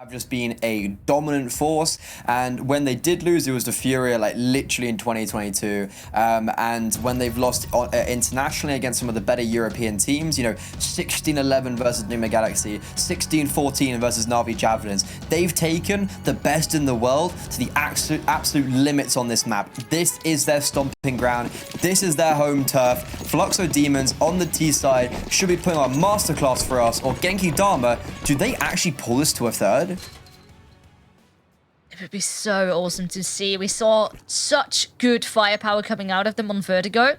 have just been a dominant force, and when they did lose, it was the Furia, like literally in 2022, and when they've lost internationally against some of the better European teams, you know, 16-11 versus Nuke Galaxy, 16-14 versus Na'Vi Javelins, they've taken the best in the world to the absolute limits on this map. This is their stomping ground, this is their home turf. Fluxo Demons on the T side should be putting on a masterclass for us, or GENKID4M4, do they actually pull this to a third? It would be so awesome to see. We saw such good firepower coming out of them on Vertigo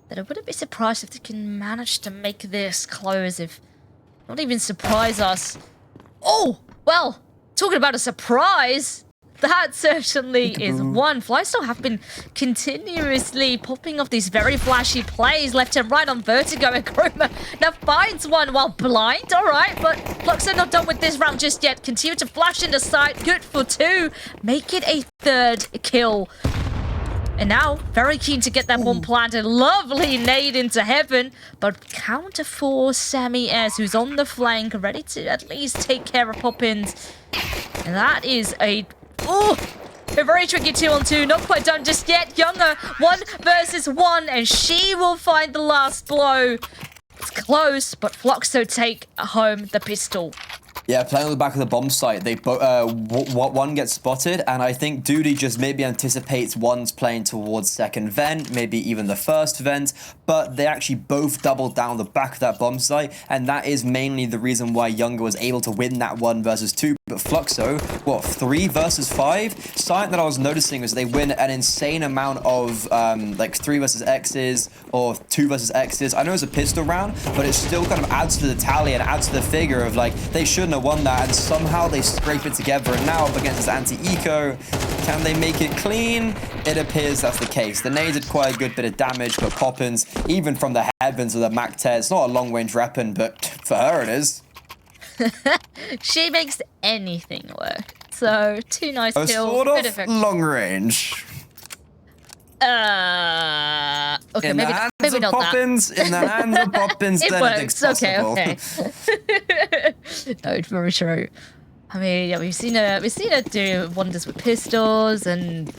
that I wouldn't be surprised if they can manage to make this close, if not even surprise us. Oh, well, talking about a surprise, that certainly is one. Flysto have been continuously popping off these very flashy plays left and right on Vertigo, and Chroma now finds one while blind. All right, but Fluxo not done with this round just yet. Continue to flash into sight. Good for two. Make it a third kill. And now, very keen to get that one planted. Lovely nade into heaven, but counter for Sammy S, who's on the flank, ready to at least take care of Poppins. And that is a very tricky 2-on-2, not quite done just yet. yungher, 1 versus 1, and she will find the last blow. It's close, but Fluxo take home the pistol. Yeah, playing on the back of the bomb site, they one gets spotted, and I think Duty just maybe anticipates one's playing towards second vent, maybe even the first vent, but they actually both doubled down the back of that bomb site, and that is mainly the reason why yungher was able to win that 1 versus 2. But Fluxo, what, 3 versus 5? Something that I was noticing is they win an insane amount of like 3 versus X's or 2 versus X's. I know it's a pistol round, but it still kind of adds to the tally and adds to the figure of like, they shouldn't have won that, and somehow they scrape it together. And now up against this anti-eco, can they make it clean? It appears that's the case. The nade did quite a good bit of damage, but Poppins, even from the heavens with a Mac 10, it's not a long-range weapon, but for her it is. She makes anything work. So, 2 nice kills. Sort of long range. Okay, in maybe not Poppins, that. In the hands of Poppins, it works. Okay. No, it's very true. I mean, yeah, we've seen her do wonders with pistols, and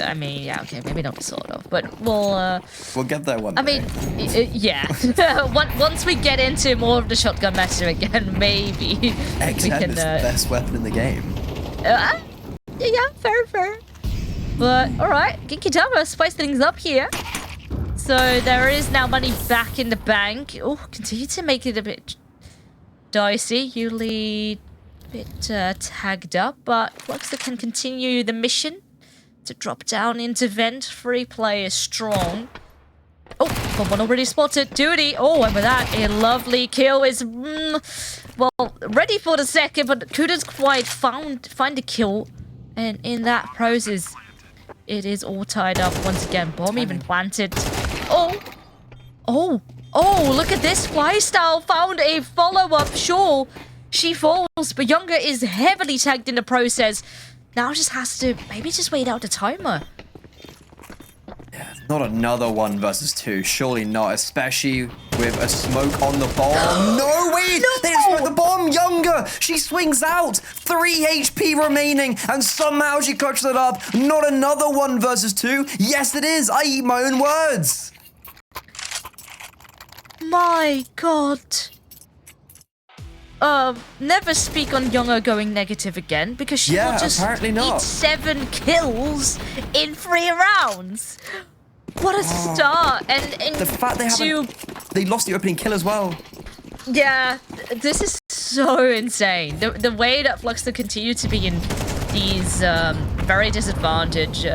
I mean, yeah, okay, maybe not sort of, but we'll get there one day. I mean, yeah. Once we get into more of the shotgun meta again, maybe XM we can. Is the best weapon in the game. Yeah, fair. But all right, GENKID4M4 spice things up here. So there is now money back in the bank. Oh, continue to make it a bit dicey. You lead. Bit tagged up, but Fluxo can continue the mission to drop down into vent. 3 players strong. Oh, one already spotted. Duty. Oh, and with that, a lovely kill is well, ready for the second, but couldn't quite find a kill. And in that process, it is all tied up once again. Bomb even planted. Oh, look at this flystyle. Found a follow-up. Sure. She falls, but yungher is heavily tagged in the process. Now just has to maybe just wait out the timer. Yeah, not another 1 versus 2. Surely not, especially with a smoke on the bomb. No, wait! No! They didn't smoke the bomb! yungher! She swings out! 3 HP remaining, and somehow she clutches it up. Not another 1 versus 2. Yes, it is! I eat my own words! My God. Never speak on yungher going negative again, because she will just eat 7 kills in 3 rounds. What a start! And the fact they lost the opening kill as well. Yeah, this is so insane. The way that Fluxo continue to be in these very disadvantaged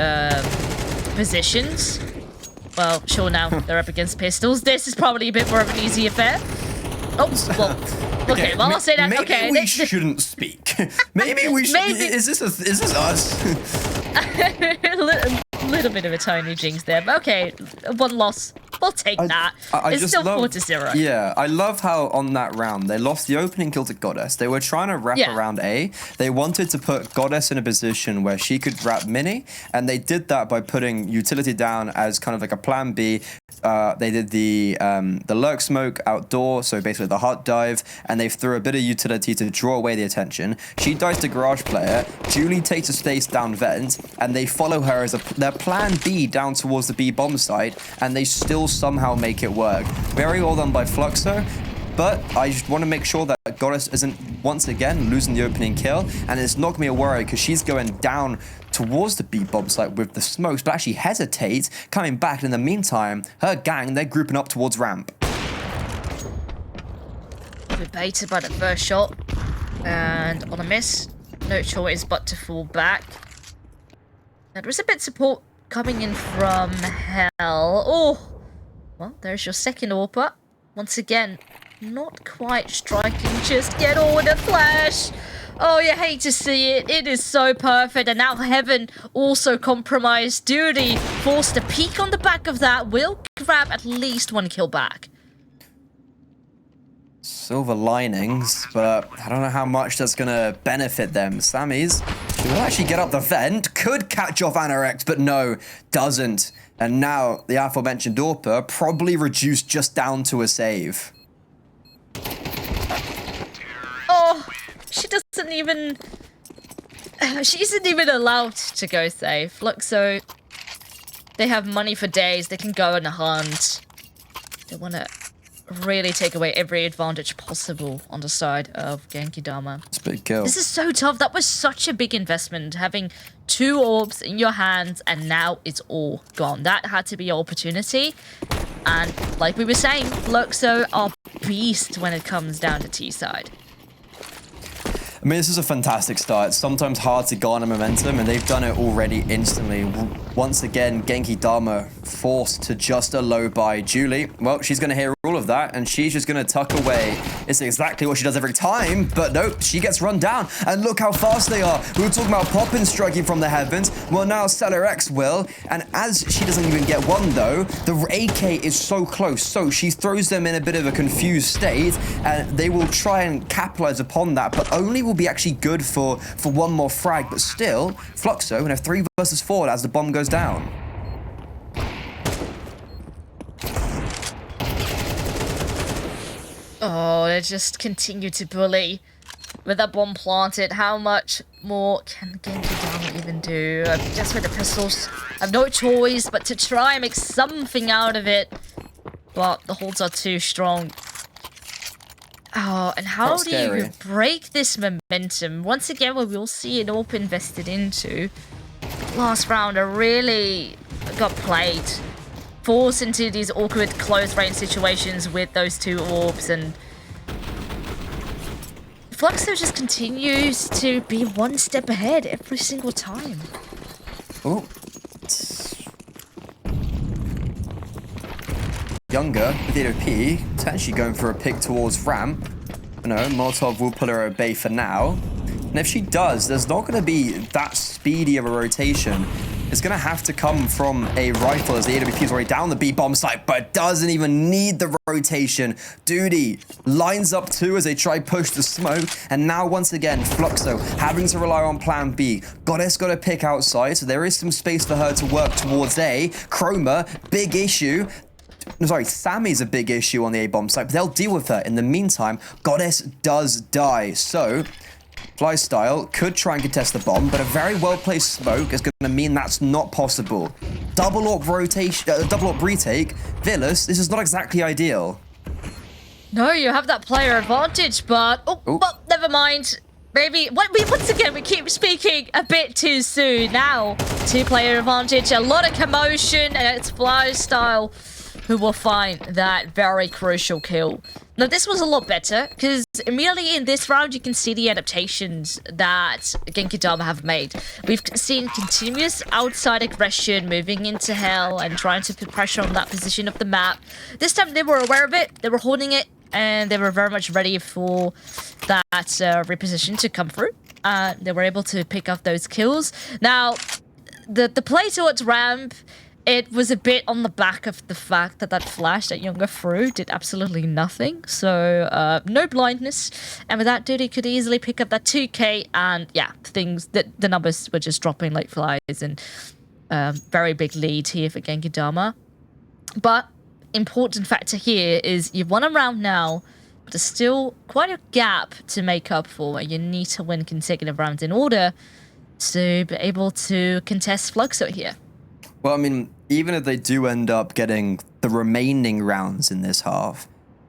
positions. Well, sure, now they're up against pistols. This is probably a bit more of an easy affair. Oh, well, okay, well, I'll say that. Maybe we shouldn't speak. Maybe we should. Is this us? A little bit of a tiny jinx there, but okay. One loss I'll take that. It's just still love, 4-0. Yeah, I love how on that round they lost the opening kill to Goddess. They were trying to wrap around A. They wanted to put Goddess in a position where she could wrap Mini, and they did that by putting utility down as kind of like a plan B. They did the lurk smoke outdoor, so basically the hot dive, and they threw a bit of utility to draw away the attention. She dies to Garage Player. Julie takes a space down vent, and they follow her as their plan B down towards the B bomb site, and they still somehow make it work. Very well done by Fluxo, but I just want to make sure that Goddess isn't once again losing the opening kill, and it's not going to be a worry because she's going down towards the B bomb site with the smokes, but actually hesitates, coming back. In the meantime, her gang, they're grouping up towards ramp. Baited by the first shot, and on a miss, no choice but to fall back. There was a bit of support coming in from Hell. Oh, well, there's your second AWPer. Once again, not quite striking just yet. Oh, with a flash. Oh, you hate to see it. It is so perfect. And now Heaven also compromised. Duty forced to peek on the back of that. Will grab at least one kill back. Silver linings, but I don't know how much that's going to benefit them. Sammy's will actually get up the vent, could catch off Anorex, but no, doesn't. And now the aforementioned AWPer probably reduced just down to a save. Oh, she isn't even allowed to go save. Fluxo, they have money for days. They can go on a hunt. They want to really take away every advantage possible on the side of GENKID4M4. It's a big kill. This is so tough. That was such a big investment, having 2 orbs in your hands, and now it's all gone. That had to be your opportunity. And like we were saying, Fluxo are beast when it comes down to T side. I mean, this is a fantastic start. It's sometimes hard to garner momentum, and they've done it already instantly. Once again, GENKID4M4 forced to just a low by Julie. Well, she's going to hear all of that, and she's just going to tuck away. It's exactly what she does every time, but nope, she gets run down. And look how fast they are. We were talking about Poppin striking from the heavens. Well, now X will, and as she doesn't even get one, though, the AK is so close, so she throws them in a bit of a confused state, and they will try and capitalize upon that, but only will be actually good for one more frag. But still, Fluxo in a 3 versus 4 as the bomb goes down. Oh, they just continue to bully. With that bomb planted, how much more can GENKID4M4 even do? Just with the pistols, I have no choice but to try and make something out of it. But the holds are too strong. Oh, and how do you break this momentum? Once again, we will see an AWP invested into. Last round, I really got played. Forced into these awkward close range situations with those 2 orbs, and Fluxo just continues to be one step ahead every single time. Oh. Yungher with the AWP, potentially going for a pick towards ramp. No, Molotov will put her at bay for now. And if she does, there's not going to be that speedy of a rotation. It's going to have to come from a rifle as the AWP is already down the B bomb site, but doesn't even need the rotation. Duty lines up 2 as they try push the smoke, and now once again Fluxo having to rely on plan B. Goddess got to pick outside, so there is some space for her to work towards A. Chroma, big issue. No, sorry, Sammy's a big issue on the A bomb site, but they'll deal with her. In the meantime, Goddess does die, so Flystyle could try and contest the bomb, but a very well-placed smoke is going to mean that's not possible. Double AWP rotation, double AWP retake. Villas, this is not exactly ideal. No, you have that player advantage, but well, never mind. Maybe once again we keep speaking a bit too soon. Now, 2-player advantage, a lot of commotion, and it's Flystyle who will find that very crucial kill. Now, this was a lot better, because immediately in this round, you can see the adaptations that GENKID4M4 have made. We've seen continuous outside aggression, moving into Hell, and trying to put pressure on that position of the map. This time, they were aware of it, they were holding it, and they were very much ready for that reposition to come through. They were able to pick up those kills. Now, the play towards ramp It was a bit on the back of the fact that that flash that yungher threw did absolutely nothing. So, no blindness. And with that, Duty could easily pick up that 2k. And yeah, the numbers were just dropping like flies. And very big lead here for GENKID4M4. But important factor here is you've won a round now. But there's still quite a gap to make up for. You need to win consecutive rounds in order to be able to contest Fluxo here. Well, I mean, even if they do end up getting the remaining rounds in this half,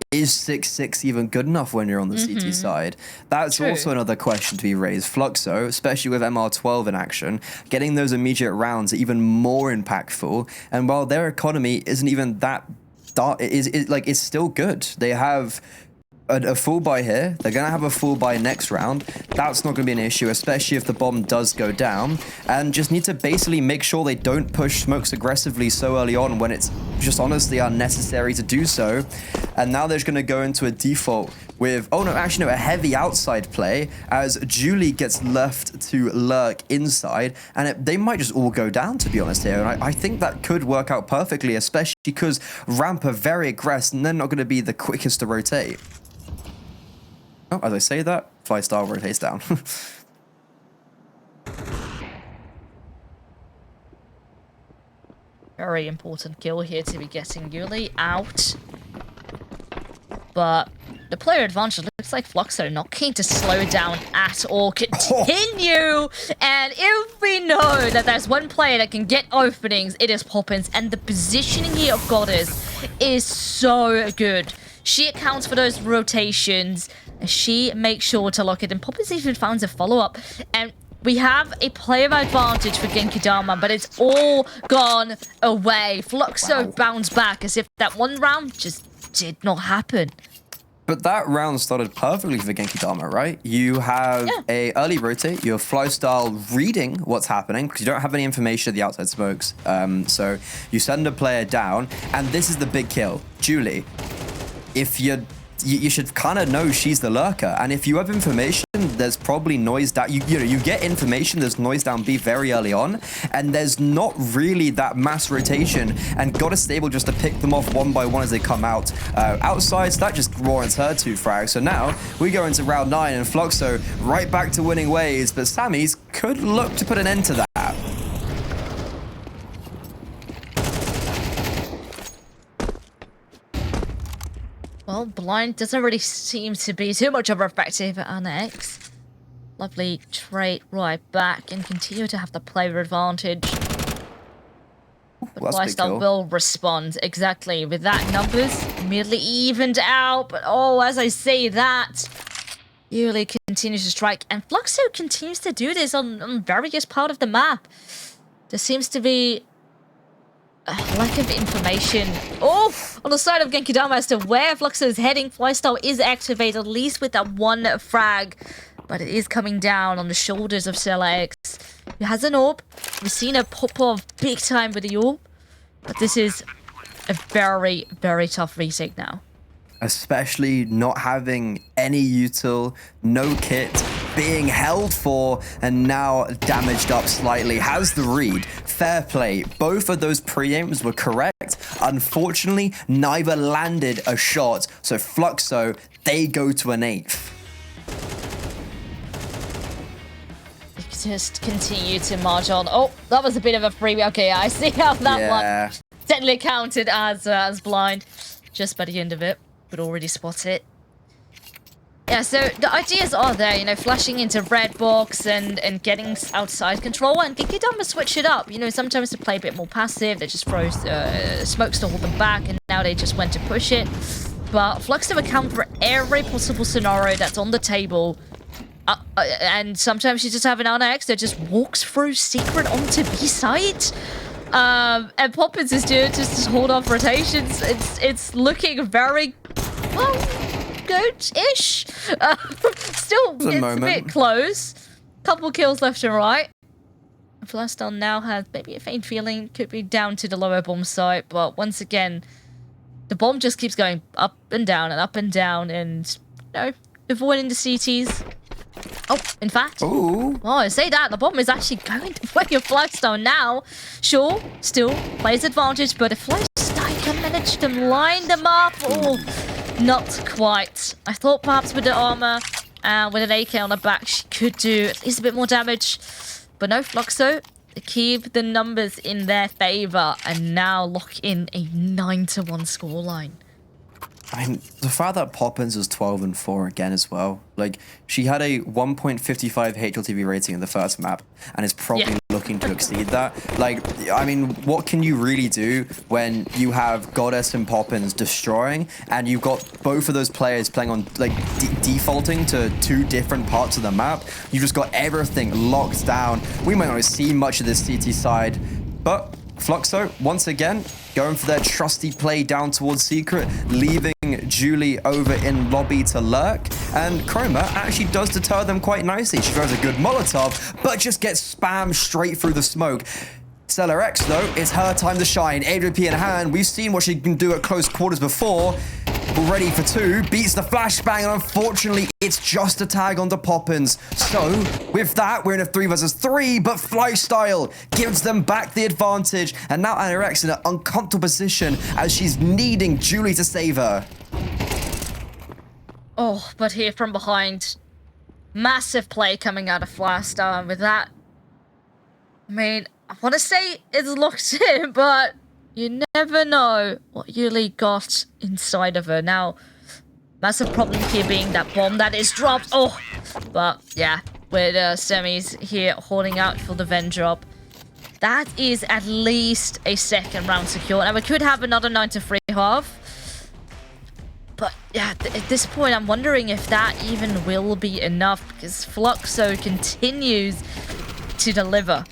is 6-6 even good enough when you're on the CT side? That's also another question to be raised. Fluxo, especially with MR12 in action, getting those immediate rounds are even more impactful. And while their economy isn't even that dark, it's still good. They have a full buy here. They're going to have a full buy next round. That's not going to be an issue, especially if the bomb does go down. And just need to basically make sure they don't push smokes aggressively so early on when it's just honestly unnecessary to do so. And now they're just going to go into a default with, oh no, actually no, a heavy outside play as Julie gets left to lurk inside. And they might just all go down, to be honest here. And I think that could work out perfectly, especially because Ramp are very aggressive and they're not going to be the quickest to rotate. Oh, as I say that, 5-star rotates down. Very important kill here to be getting Yuli out. But the player advantage looks like Fluxo not keen to slow down at all. Continue! And if we know that there's one player that can get openings, it is Poppins. And the positioning here of Goddess is so good. She accounts for those rotations. She makes sure to lock it. And Poppins even finds a follow-up. And we have a player advantage for GENKID4M4, but it's all gone away. Fluxo bounced back as if that one round just did not happen. But that round started perfectly for GENKID4M4, right? You have a early rotate, you have Flystyle reading what's happening, because you don't have any information of the outside smokes. So you send a player down, and this is the big kill. Julie, if you should kind of know she's the lurker, and if you have information, there's probably noise down. You get information. There's noise down B very early on, and there's not really that mass rotation. And Goddess stable just to pick them off one by one as they come out. Outside, so that just warrants her 2 frags. So now we go into round 9, and Fluxo right back to winning ways. But Sammy's could look to put an end to that. Well, blind doesn't really seem to be too much of a effective at Annex. Lovely trade right back and continue to have the player advantage. The Flystyle will respond exactly with that. Numbers immediately evened out, but oh, as I say that, Yuli continues to strike, and Fluxo continues to do this on various parts of the map. There seems to be lack of information. Oh, on the side of GENKID4M4 as to where Fluxo is heading. Flystyle is activated, at least with that one frag. But it is coming down on the shoulders of X. He has an orb. We've seen a pop off big time with the orb. But this is a very, very tough retake now. Especially not having any util, no kit, being held for, and now damaged up slightly. Has the read. Fair play. Both of those pre-aims were correct. Unfortunately, neither landed a shot. So Fluxo, they go to an 8th. Just continue to march on. Oh, that was a bit of a freebie. Okay, I see how that one technically counted as blind. Just by the end of it. Would already spot it. Yeah, so the ideas are there, you know, flashing into red box and getting outside control, and GENKID4M4 switch it up. You know, sometimes they play a bit more passive, they just throw smokes to hold them back, and now they just went to push it. But Fluxo account for every possible scenario that's on the table. And sometimes you just have an Annex that just walks through secret onto B-side. And Poppins is doing just to hold off rotations. It's looking very, well, good-ish. Still, it's a bit close. Couple kills left and right. Flystyle now has maybe a faint feeling could be down to the lower bomb site, but once again, the bomb just keeps going up and down and up and down, and you know, avoiding the CTs. Oh, in fact. Ooh. Oh, I say that. The bomb is actually going the way of Fluxo now. Sure, still plays advantage, but if Fluxo can manage to line them up, oh, not quite. I thought perhaps with the armor and with an AK on the back, she could do at least a bit more damage. But no, Fluxo, they keep the numbers in their favor and now lock in a 9-1 scoreline. I mean, the fact that Poppins was 12-4 again as well. Like, she had a 1.55 HLTV rating in the first map and is probably looking to exceed that. Like, I mean, what can you really do when you have Goddess and Poppins destroying and you've got both of those players playing on, like, defaulting to 2 different parts of the map? You just got everything locked down. We might not see much of this CT side, but Fluxo, once again, going for their trusty play down towards Secret, leaving Julie over in lobby to lurk. And Chroma actually does deter them quite nicely. She throws a good Molotov, but just gets spammed straight through the smoke. Stellar X, though, it's her time to shine. AWP in hand. We've seen what she can do at close quarters before. Ready for 2, beats the flashbang, and unfortunately, it's just a tag onto Poppins. So, with that, we're in a 3 versus 3, but Flystyle gives them back the advantage, and now Anorex in an uncomfortable position as she's needing Julie to save her. Oh, but here from behind, massive play coming out of Flystyle, and with that, I mean, I want to say it's locked in, but you never know what Yuli got inside of her. Now, massive problem here being that bomb that is dropped. Oh, but yeah, with semis here holding out for the Ven drop. That is at least a second round secure. Now, we could have another 9-3 half. But yeah, at this point, I'm wondering if that even will be enough because Fluxo continues to deliver.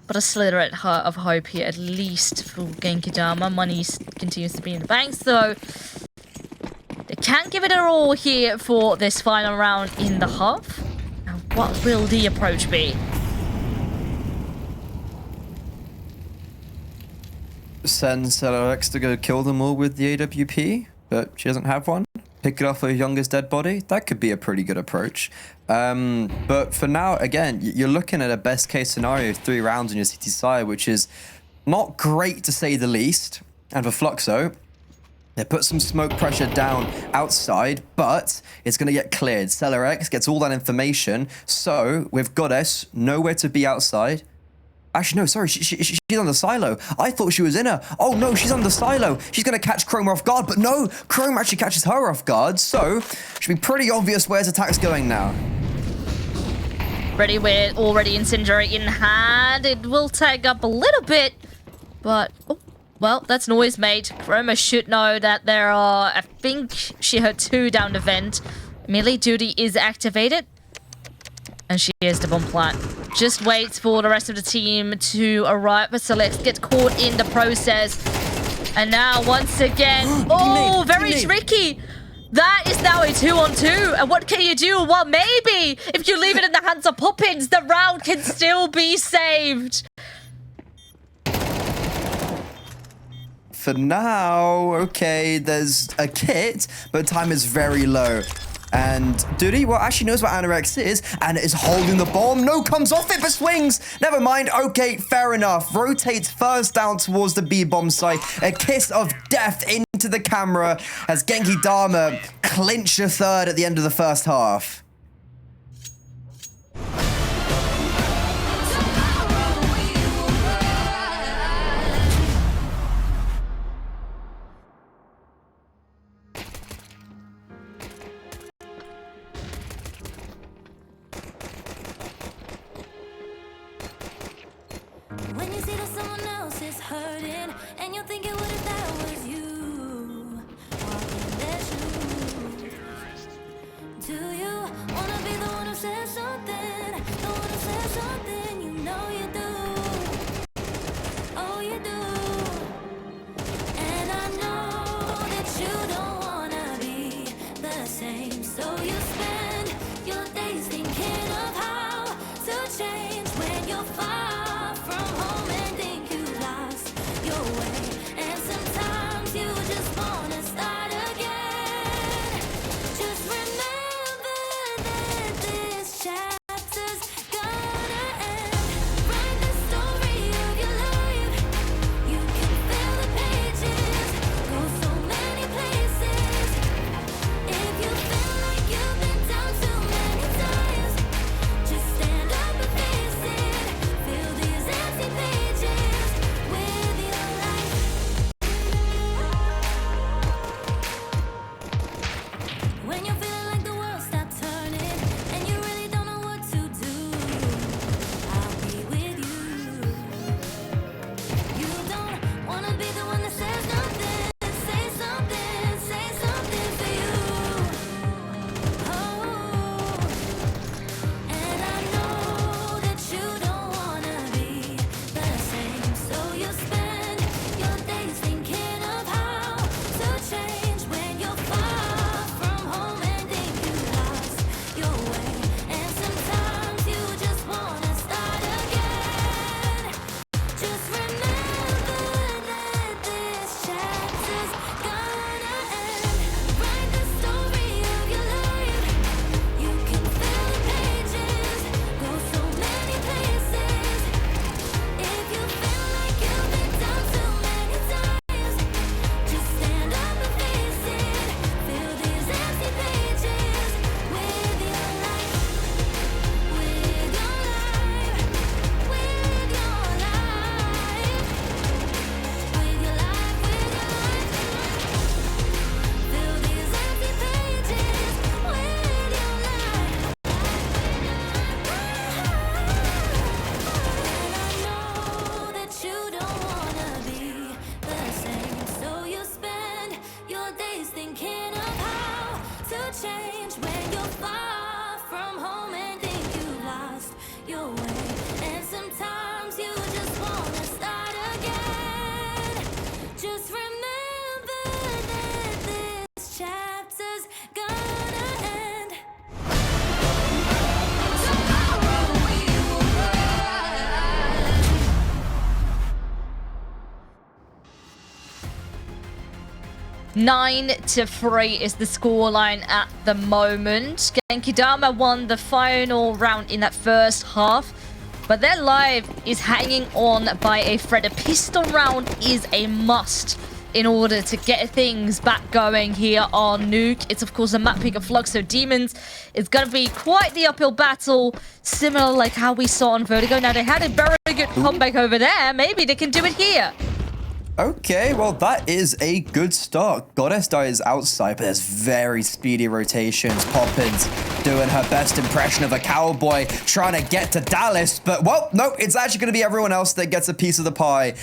But a slither of hope here, at least for GENKID4M4. Money continues to be in the bank, so they can't give it a all here for this final round in the half. Now, what will the approach be? Send Celerex to go kill them all with the AWP, but she doesn't have one. Pick it off her youngest dead body. That could be a pretty good approach. But for now, again, you're looking at a best case scenario, 3 rounds on your CT side, which is not great to say the least. And for Fluxo, they put some smoke pressure down outside, but it's going to get cleared. Celerex gets all that information. So with Goddess nowhere to be outside. Actually, no, sorry, she's on the silo. I thought she was in her. Oh, no, she's on the silo. She's going to catch Chroma off guard, but no, Chroma actually catches her off guard, so should be pretty obvious where's attack's going now. Ready with already Incendiary in hand. It will tag up a little bit, but, oh, well, that's noise made. Chroma should know that there are, I think she heard 2 down the vent. Melee duty is activated, and she is the bomb plant. Just waits for the rest of the team to arrive, but Select gets caught in the process. And now, once again, oh, very tricky. That is now a 2-on-2. And what can you do? Well, maybe if you leave it in the hands of Poppins, the round can still be saved. For now, okay, there's a kit, but time is very low. And Duty, well, actually knows what Anorex is and is holding the bomb. No, comes off it, but swings. Never mind. Okay, fair enough. Rotates first down towards the B-bomb site. A kiss of death into the camera as GENKID4M4 clinch a 3rd at the end of the first half. When you see that someone else is hurting, and you're thinking, what if that was you? Walking in their shoes. Do you wanna be the one who says something? The one who says something, you know you do. Oh, you do. And I know that you don't wanna be the same. So you spend your days thinking of how to change when you're far from home and think you lost your way. And 9-3 is the scoreline at the moment. GENKID4M4 won the final round in that first half, but their life is hanging on by a thread. A pistol round is a must in order to get things back going here on Nuke. It's of course a map pick of Fluxo Demons. It's going to be quite the uphill battle, similar like how we saw on Vertigo. Now they had a very good comeback over there. Maybe they can do it here. Okay, well, that is a good start. Goddess dies outside, but there's very speedy rotations. Poppins doing her best impression of a cowboy, trying to get to Dallas, but, well, no, it's actually going to be everyone else that gets a piece of the pie.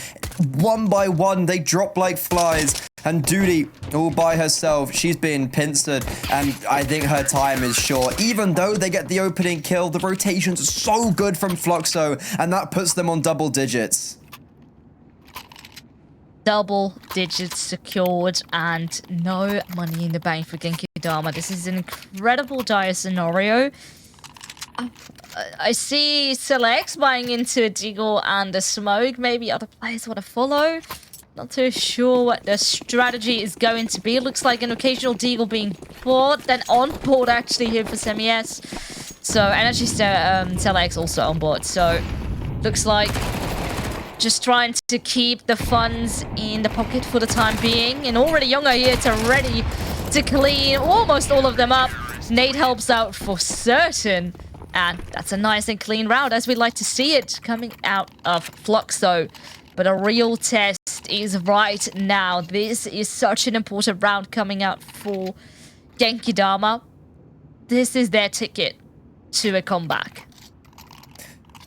One by one, they drop like flies, and Duty, all by herself, she's being pincered, and I think her time is short. Even though they get the opening kill, the rotations are so good from Fluxo, and that puts them on double digits. Double digits secured and no money in the bank for GENKID4M4. This is an incredible dire scenario. I see Selects buying into a Deagle and a Smoke. Maybe other players want to follow. Not too sure what the strategy is going to be. Looks like an occasional Deagle being bought, then on board actually here for Semi-S. So, and actually Selects also on board. So, looks like just trying to keep the funds in the pocket for the time being. And already yungher here to ready to clean almost all of them up. Nate helps out for certain. And that's a nice and clean round, as we'd like to see it coming out of Fluxo. But a real test is right now. This is such an important round coming out for GENKID4M4. This is their ticket to a comeback.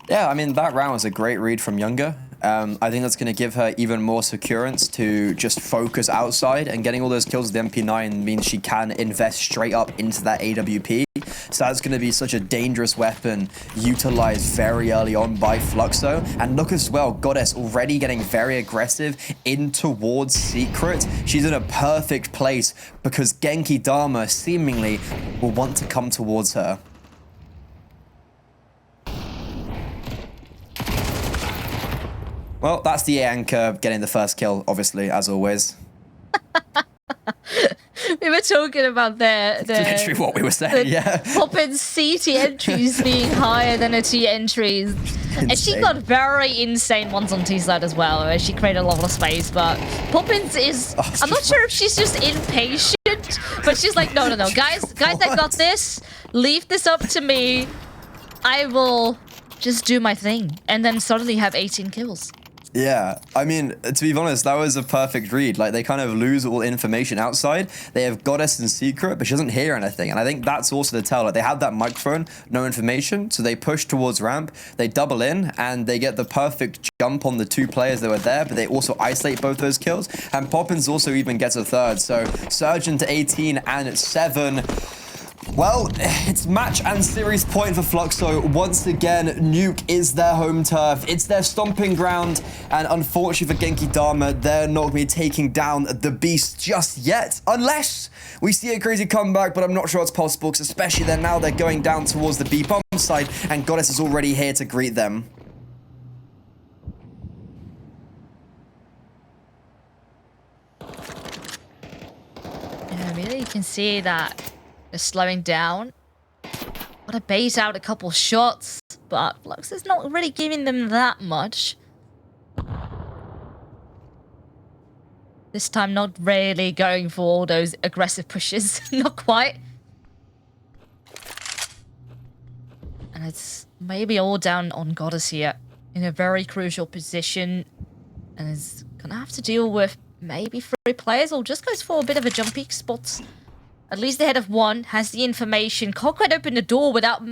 Yeah, I mean, that round was a great read from yungher. I think that's going to give her even more securance to just focus outside, and getting all those kills with the MP9 means she can invest straight up into that AWP. So that's going to be such a dangerous weapon utilized very early on by Fluxo. And look as well, Goddess already getting very aggressive in towards Secret. She's in a perfect place because GENKID4M4 seemingly will want to come towards her. Well, that's the anchor getting the first kill, obviously, as always. We were talking about literally what we were saying, yeah. Poppins' CT entries being higher than her T entries. And she got very insane ones on T side as well, where she created a lot of space. But Poppins is, I'm not sure if she's just impatient, but she's like, no, guys, I got this. Leave this up to me. I will just do my thing, and then suddenly have 18 kills. Yeah, I mean, to be honest, that was a perfect read. Like, they kind of lose all information outside. They have Goddess in Secret, but she doesn't hear anything. And I think that's also the tell. Like, they had that microphone, no information, so they push towards ramp, they double in, and they get the perfect jump on the two players that were there, but they also isolate both those kills. And Poppins also even gets a third. So, Surgeon to 18 and 7. Well, it's match and series point for Fluxo. Once again, Nuke is their home turf. It's their stomping ground. And unfortunately for GENKID4M4, they're not going to be taking down the beast just yet. Unless we see a crazy comeback, but I'm not sure it's possible, because especially now they're going down towards the B bomb side, and Goddess is already here to greet them. Yeah, really, you can see that they're slowing down. Want to bait out a couple shots, but Flux is not really giving them that much. This time, not really going for all those aggressive pushes. Not quite. And it's maybe all down on Goddess here, in a very crucial position, and is gonna have to deal with maybe 3 players, or just goes for a bit of a jumpy spot. At least the head of one has the information. Can't quite open the door without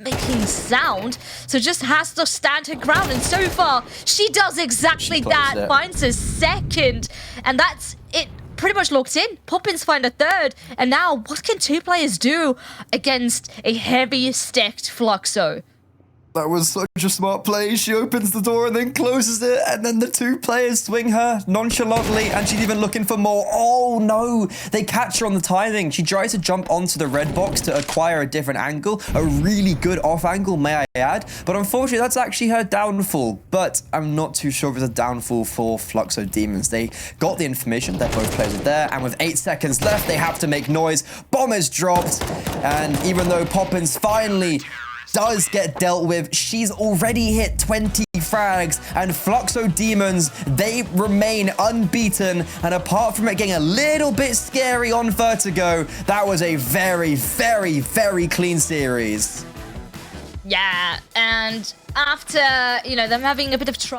making sound, so just has to stand her ground. And so far, she does exactly that. Finds a second, and that's it. Pretty much locked in. Poppins find a third, and now what can 2 players do against a heavy stacked Fluxo? That was such a smart play. She opens the door and then closes it, and then the two players swing her nonchalantly, and she's even looking for more. Oh no, they catch her on the timing. She tries to jump onto the red box to acquire a different angle, a really good off angle, may I add, but unfortunately that's actually her downfall. But I'm not too sure if it's a downfall for Fluxo Demons. They got the information that both players are there, and with 8 seconds left, they have to make noise. Bomb is dropped, and even though Poppins finally does get dealt with, she's already hit 20 frags, and Fluxo Demons, they remain unbeaten, and apart from it getting a little bit scary on Vertigo, that was a very, very, very clean series. Yeah, and after, them having a bit of trouble